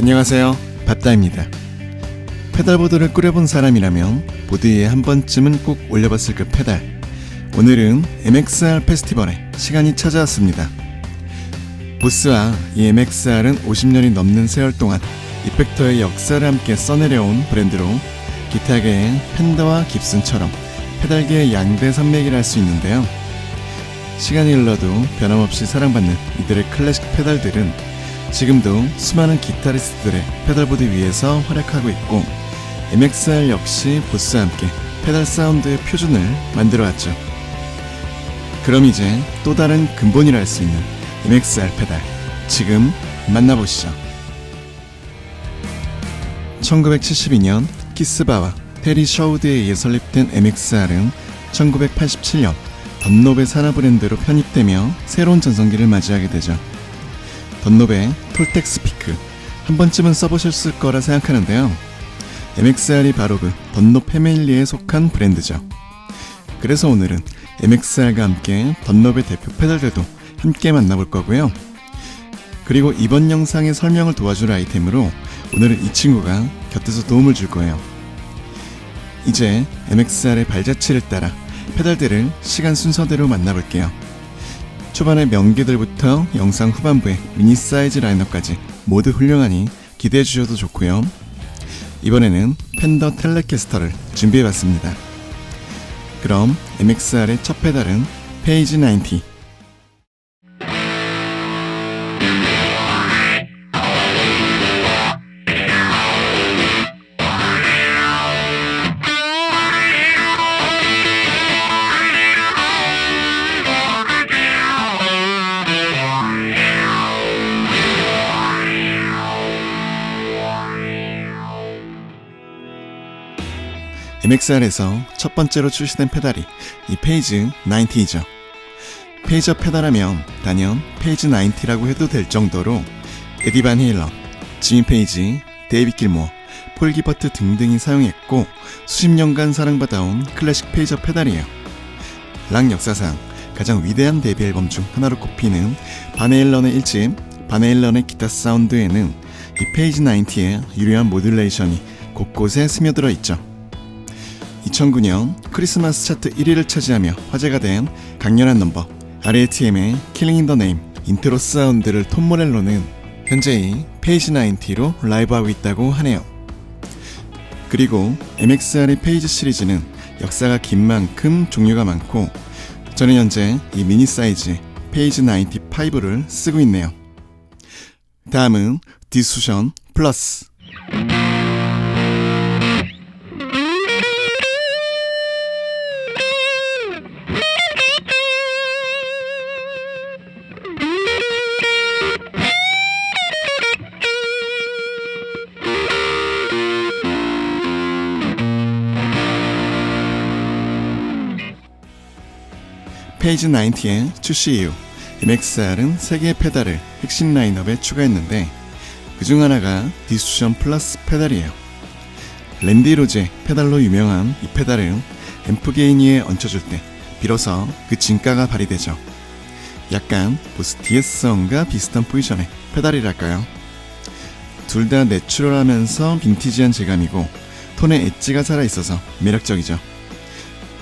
안녕하세요, 밥다입니다. 페달보드를 꾸려본 사람이라면 보드 위에 한 번쯤은 꼭 올려봤을 그 페달. 오늘은 MXR 페스티벌에 시간이 찾아왔습니다. 보스와 이 MXR은 50년이 넘는 세월 동안 이펙터의 역사를 함께 써내려온 브랜드로 기타계의 펜더와 깁슨처럼 페달계의 양대 산맥이라 할 수 있는데요. 시간이 흘러도 변함없이 사랑받는 이들의 클래식 페달들은 지금도 수많은 기타리스트들의 페달보드 위에서 활약하고 있고, MXR 역시 보스와 함께 페달 사운드의 표준을 만들어왔죠. 그럼 이제 또 다른 근본이라 할 수 있는 MXR 페달, 지금 만나보시죠. 1972년 키스바와 테리 셔우드에 의해 설립된 MXR은 1987년 던롭의 산하 브랜드로 편입되며 새로운 전성기를 맞이하게 되죠. 던롭의 톨텍스 피크, 한 번쯤은 써보셨을 거라 생각하는데요. MXR이 바로 그 던롭 패밀리에 속한 브랜드죠. 그래서 오늘은 MXR과 함께 던롭의 대표 페달들도 함께 만나볼 거고요. 그리고 이번 영상의 설명을 도와줄 아이템으로 오늘은 이 친구가 곁에서 도움을 줄 거예요. 이제 MXR의 발자취를 따라 페달들을 시간 순서대로 만나볼게요. 초반의 명기들부터 영상 후반부의 미니 사이즈 라인업까지 모두 훌륭하니 기대해 주셔도 좋고요. 이번에는 펜더 텔레캐스터를 준비해봤습니다. 그럼 MXR의 첫 페달은 페이지 90. MXR에서 첫 번째로 출시된 페달이 이 페이지 90이죠. 페이저 페달하면 단연 페이지 90라고 해도 될 정도로 에디 반 헤일런, 지미 페이지, 데이빗 길모어, 폴 기버트 등등이 사용했고 수십 년간 사랑받아온 클래식 페이저 페달이에요. 락 역사상 가장 위대한 데뷔 앨범 중 하나로 꼽히는 반 헤일런의 1집 반 헤일런의 기타 사운드에는 이 페이지 90의 유려한 모듈레이션이 곳곳에 스며들어 있죠. 2009년 크리스마스 차트 1위를 차지하며 화제가 된 강렬한 넘버 RATM의 Killing in the Name 인트로 사운드를 톰 모렐로는 현재 이 페이지 90로 라이브하고 있다고 하네요. 그리고 MXR의 페이지 시리즈는 역사가 긴 만큼 종류가 많고 저는 현재 이 미니 사이즈의 페이지 95를 쓰고 있네요. 다음은 디스토션 플러스. 페이지 90의 출시 이후 MXR은 3개의 페달을 핵심 라인업에 추가했는데 그중 하나가 디스토션 플러스 페달이에요. 랜디 로즈의 페달로 유명한 이 페달은 앰프 게인 위에 얹혀줄 때 비로소 그 진가가 발휘되죠. 약간 보스 DS-1과 비슷한 포지션의 페달이랄까요. 둘 다 내추럴하면서 빈티지한 질감이고 톤의 엣지가 살아있어서 매력적이죠.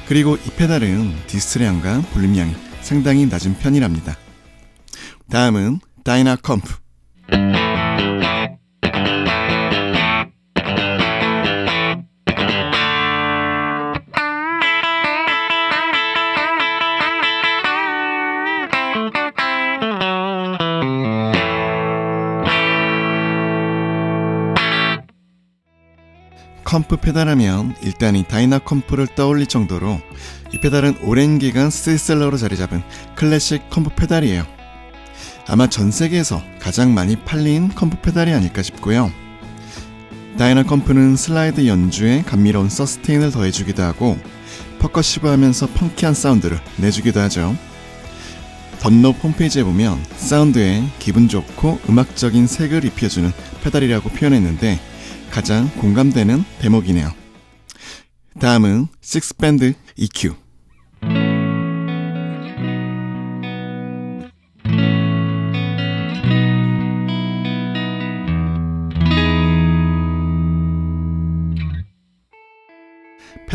그리고 이 페달은 디스토량과 볼륨량이 상당히 낮은 편이랍니다. 다음은 다이나 컴프. 컴프 페달하면 일단 이 다이나 컴프를 떠올릴 정도로 이 페달은 오랜 기간 스테디셀러로 자리 잡은 클래식 컴프 페달이에요. 아마 전 세계에서 가장 많이 팔린 컴프 페달이 아닐까 싶고요. 다이나 컴프는 슬라이드 연주에 감미로운 서스테인을 더해주기도 하고 퍼커시브하면서 펑키한 사운드를 내주기도 하죠. 던롭 홈페이지에 보면 사운드에 기분 좋고 음악적인 색을 입혀주는 페달이라고 표현했는데 가장 공감되는 대목이네요. 다음은 식스밴드 EQ.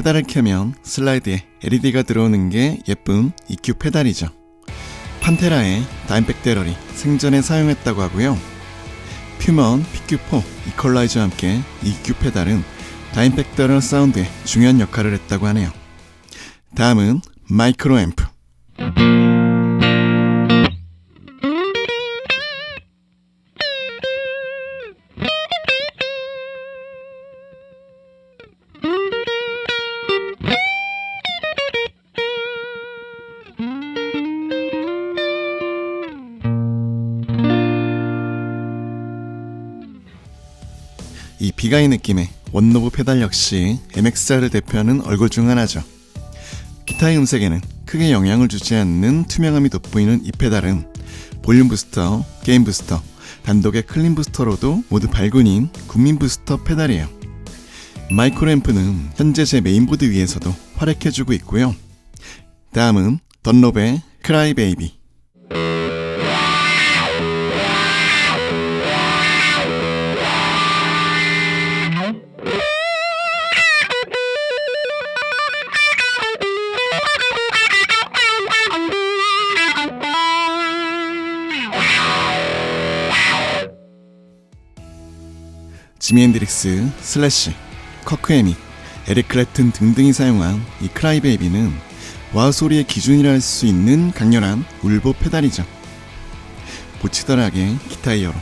페달을 켜면 슬라이드에 LED가 들어오는 게 예쁜 EQ 페달이죠. 판테라의 다임팩 대러리 생전에 사용했다고 하고요. 퓨먼 PQ4 이퀄라이저와 함께 EQ 페달은 다임팩 대러리 사운드에 중요한 역할을 했다고 하네요. 다음은 마이크로 앰프. 이 비가이 느낌의 원노브 페달 역시 MXR을 대표하는 얼굴 중 하나죠. 기타의 음색에는 크게 영향을 주지 않는 투명함이 돋보이는 이 페달은 볼륨 부스터, 게인 부스터, 단독의 클린 부스터로도 모두 발군인 국민 부스터 페달이에요. 마이크로 앰프는 현재 제 메인보드 위에서도 활약해주고 있고요. 다음은 던롭의 크라이 베이비. 지미 앤드릭스, 슬래시, 커크 해밋, 에릭 클랩튼 등등이 사용한 이 크라이 베이비는 와우 소리의 기준이라 할 수 있는 강렬한 울보 페달이죠. 보치더락의 기타 이어로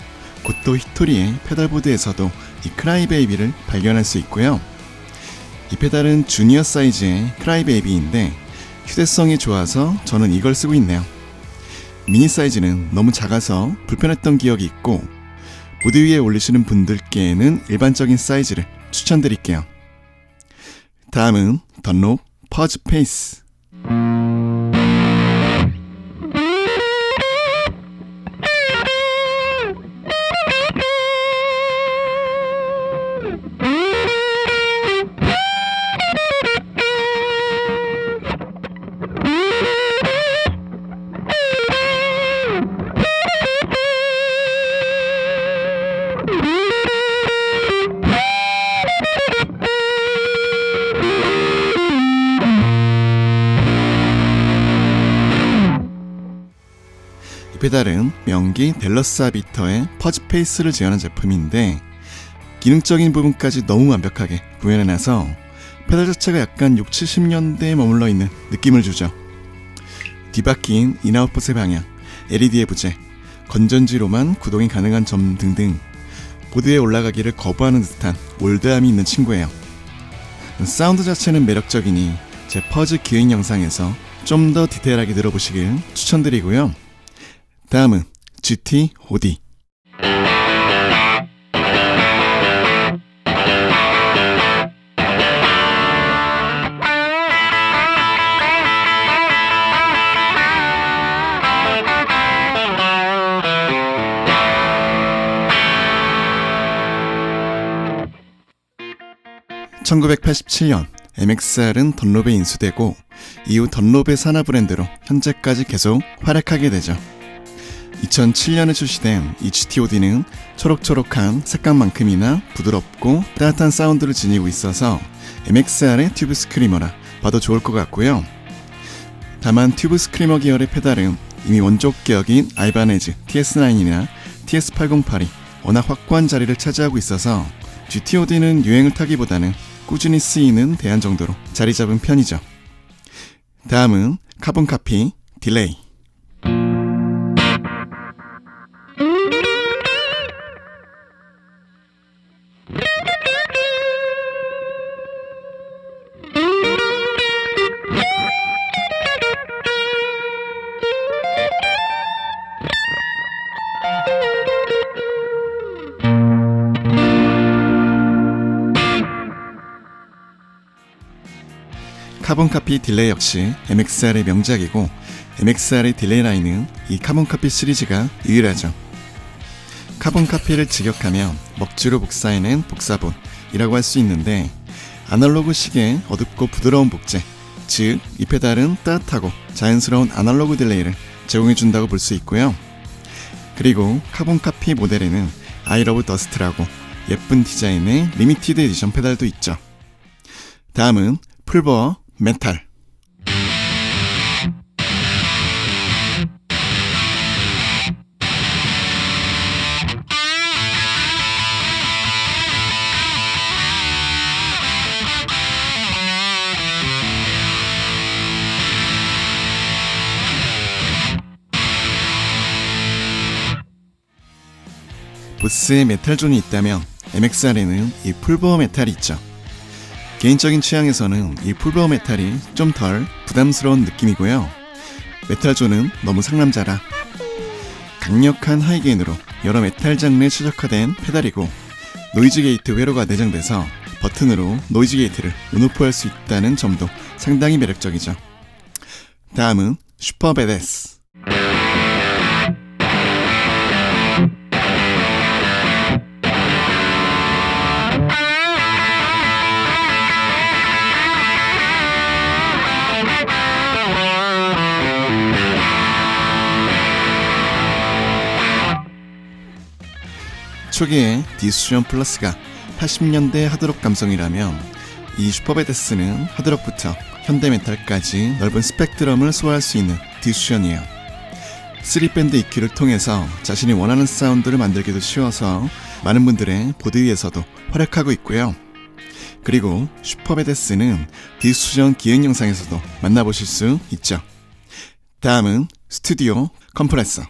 고토 히토리의 페달보드에서도 이 크라이 베이비를 발견할 수 있고요. 이 페달은 주니어 사이즈의 크라이 베이비인데 휴대성이 좋아서 저는 이걸 쓰고 있네요. 미니 사이즈는 너무 작아서 불편했던 기억이 있고 보드 위에 올리시는 분들께는 일반적인 사이즈를 추천드릴게요. 다음은 던롭 퍼즈 페이스. 이 페달은 명기 델러스 아비터의 퍼즈 페이스를 지원한 제품인데 기능적인 부분까지 너무 완벽하게 구현해놔서 페달 자체가 약간 6, 70년대에 머물러 있는 느낌을 주죠. 뒤바뀐 인아웃풋의 방향, LED의 부재, 건전지로만 구동이 가능한 점 등등 보드에 올라가기를 거부하는 듯한 올드함이 있는 친구예요. 사운드 자체는 매력적이니 제 퍼즈 기획 영상에서 좀 더 디테일하게 들어보시길 추천드리고요. 다음은 GT OD. (1987년) MXR은 던롭에 인수되고 이후 던롭의 산하 브랜드로 현재까지 계속 활약하게 되죠. 2007년에 출시된 이 GT-OD는 초록초록한 색감만큼이나 부드럽고 따뜻한 사운드를 지니고 있어서 MXR의 튜브 스크리머라 봐도 좋을 것 같고요. 다만 튜브 스크리머 계열의 페달은 이미 원조 격인 알바네즈 TS9이나 TS808이 워낙 확고한 자리를 차지하고 있어서 GT-OD는 유행을 타기보다는 꾸준히 쓰이는 대안 정도로 자리 잡은 편이죠. 다음은 카본 카피 딜레이. 카본 카피 딜레이 역시 MXR의 명작이고 MXR의 딜레이 라인은 이 카본 카피 시리즈가 유일하죠. 카본 카피를 직역하면 먹지로 복사해낸 복사본이라고 할 수 있는데 아날로그 식의 어둡고 부드러운 복제, 즉 이 페달은 따뜻하고 자연스러운 아날로그 딜레이를 제공해준다고 볼 수 있고요. 그리고 카본 카피 모델에는 I Love Dust라고 예쁜 디자인의 리미티드 에디션 페달도 있죠. 다음은 풀버 메탈. 보스의 메탈존이 있다면 MXR에는 이 풀버 메탈이 있죠. 개인적인 취향에서는 이 풀버 메탈이 좀 덜 부담스러운 느낌이고요. 메탈존은 너무 상남자라 강력한 하이게인으로 여러 메탈 장르에 최적화된 페달이고, 노이즈 게이트 회로가 내장돼서 버튼으로 노이즈 게이트를 온오프할 수 있다는 점도 상당히 매력적이죠. 다음은 슈퍼 베데스. 초기에 디스토션 플러스가 80년대 하드록 감성이라면 이 슈퍼베데스는 하드록부터 현대메탈까지 넓은 스펙트럼을 소화할 수 있는 디스토션이에요. 3밴드 EQ를 통해서 자신이 원하는 사운드를 만들기도 쉬워서 많은 분들의 보드 위에서도 활약하고 있고요. 그리고 슈퍼베데스는 디스토션 기행 영상에서도 만나보실 수 있죠. 다음은 스튜디오 컴프레서.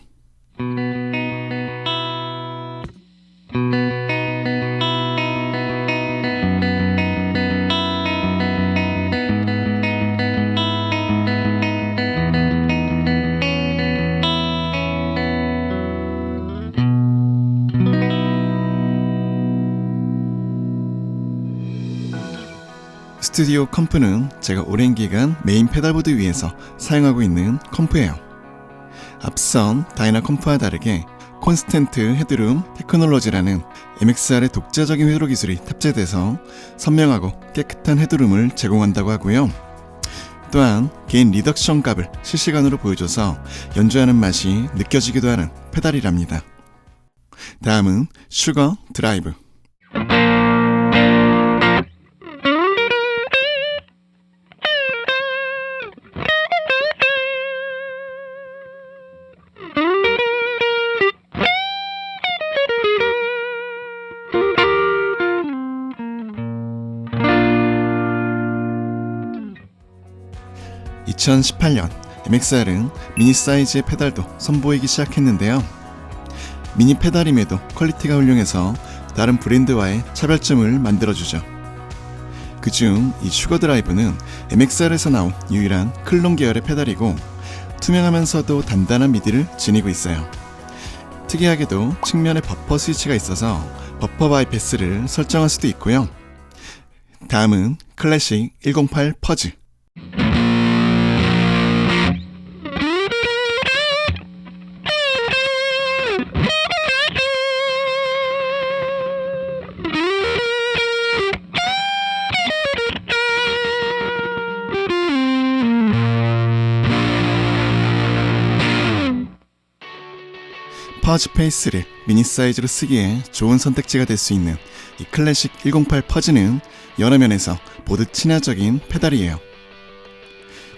스튜디오 컴프는 제가 오랜 기간 메인 페달보드 위에서 사용하고 있는 컴프예요. 앞선 다이나 컴프와 다르게 콘스텐트 헤드룸 테크놀로지라는 MXR의 독자적인 회로 기술이 탑재돼서 선명하고 깨끗한 헤드룸을 제공한다고 하고요. 또한 개인 리덕션 값을 실시간으로 보여줘서 연주하는 맛이 느껴지기도 하는 페달이랍니다. 다음은 슈거 드라이브. 2018년 MXR은 미니 사이즈의 페달도 선보이기 시작했는데요. 미니 페달임에도 퀄리티가 훌륭해서 다른 브랜드와의 차별점을 만들어주죠. 그중 이 슈거 드라이브는 MXR에서 나온 유일한 클론 계열의 페달이고, 투명하면서도 단단한 미디를 지니고 있어요. 특이하게도 측면에 버퍼 스위치가 있어서 버퍼 바이패스를 설정할 수도 있고요. 다음은 클래식 108 퍼즈. 퍼즈 페이스를 미니 사이즈로 쓰기에 좋은 선택지가 될 수 있는 이 클래식 108 퍼즈는 여러 면에서 모두 친화적인 페달이에요.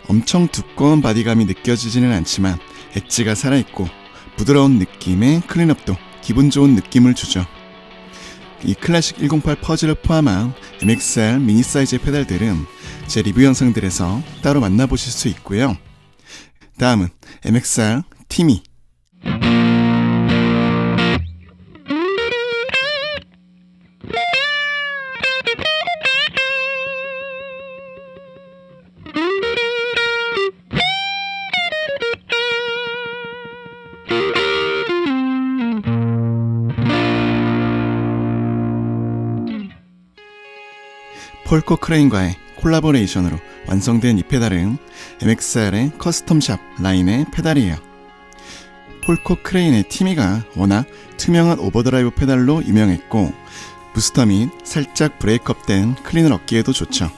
엄청 두꺼운 바디감이 느껴지지는 않지만 엣지가 살아있고 부드러운 느낌의 클린업도 기분 좋은 느낌을 주죠. 이 클래식 108 퍼즈를 포함한 MXR 미니 사이즈의 페달들은 제 리뷰 영상들에서 따로 만나보실 수 있고요. 다음은 MXR 티미. 폴 코크레인과의 콜라보레이션으로 완성된 이 페달은 MXR의 커스텀샵 라인의 페달이에요. 폴 코크레인의 티미가 워낙 투명한 오버드라이브 페달로 유명했고, 부스터 및 살짝 브레이크업된 클린을 얻기에도 좋죠.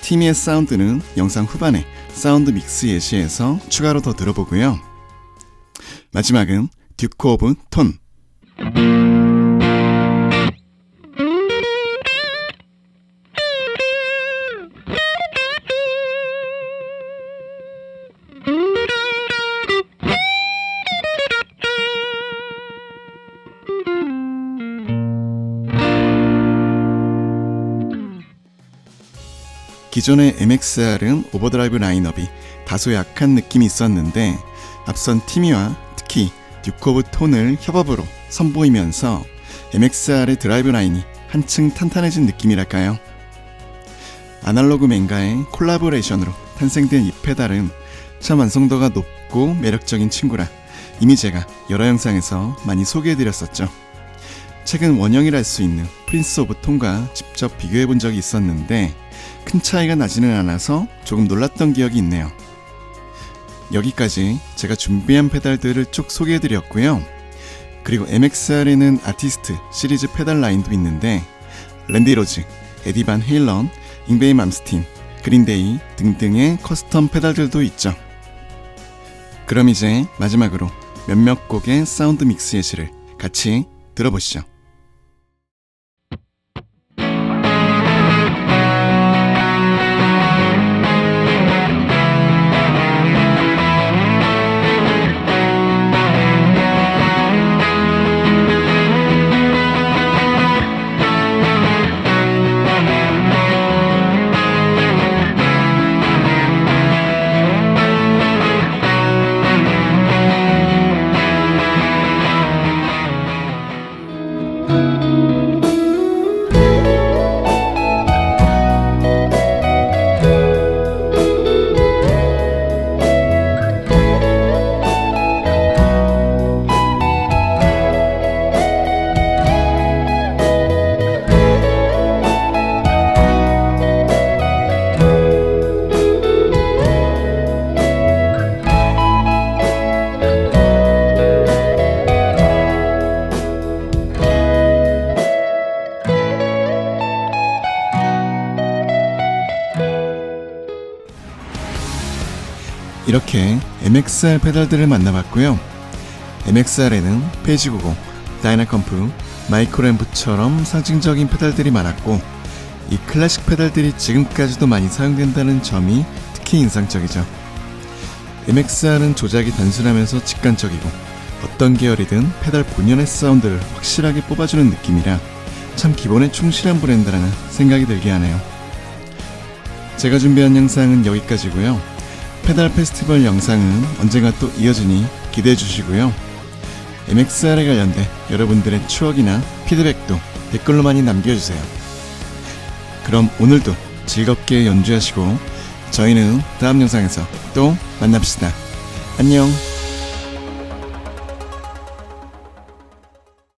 티미의 사운드는 영상 후반에 사운드 믹스 예시에서 추가로 더 들어보고요. 마지막은 듀크 오브 톤. 기존의 MXR은 오버드라이브 라인업이 다소 약한 느낌이 있었는데 앞선 티미와 특히 듀크 오브 톤을 협업으로 선보이면서 MXR의 드라이브 라인이 한층 탄탄해진 느낌이랄까요. 아날로그 맹가의 콜라보레이션으로 탄생된 이 페달은 참 완성도가 높고 매력적인 친구라 이미 제가 여러 영상에서 많이 소개해드렸었죠. 최근 원형이라 할 수 있는 프린스 오브 톤과 직접 비교해본 적이 있었는데 큰 차이가 나지는 않아서 조금 놀랐던 기억이 있네요. 여기까지 제가 준비한 페달들을 쭉 소개해드렸고요. 그리고 MXR에는 아티스트 시리즈 페달 라인도 있는데 랜디 로즈, 에디 반 헤일런, 잉베이 맘스틴, 그린데이 등등의 커스텀 페달들도 있죠. 그럼 이제 마지막으로 몇몇 곡의 사운드 믹스 예시를 같이 들어보시죠. 이렇게 MXR 페달들을 만나봤고요. MXR에는 페이지 90, 다이나컴프, 마이크로앰프처럼 상징적인 페달들이 많았고 이 클래식 페달들이 지금까지도 많이 사용된다는 점이 특히 인상적이죠. MXR은 조작이 단순하면서 직관적이고 어떤 계열이든 페달 본연의 사운드를 확실하게 뽑아주는 느낌이라 참 기본에 충실한 브랜드라는 생각이 들게 하네요. 제가 준비한 영상은 여기까지고요. 페달 페스티벌 영상은 언젠가 또 이어지니 기대해 주시고요. MXR에 관련된 여러분들의 추억이나 피드백도 댓글로 많이 남겨주세요. 그럼 오늘도 즐겁게 연주하시고 저희는 다음 영상에서 또 만납시다. 안녕.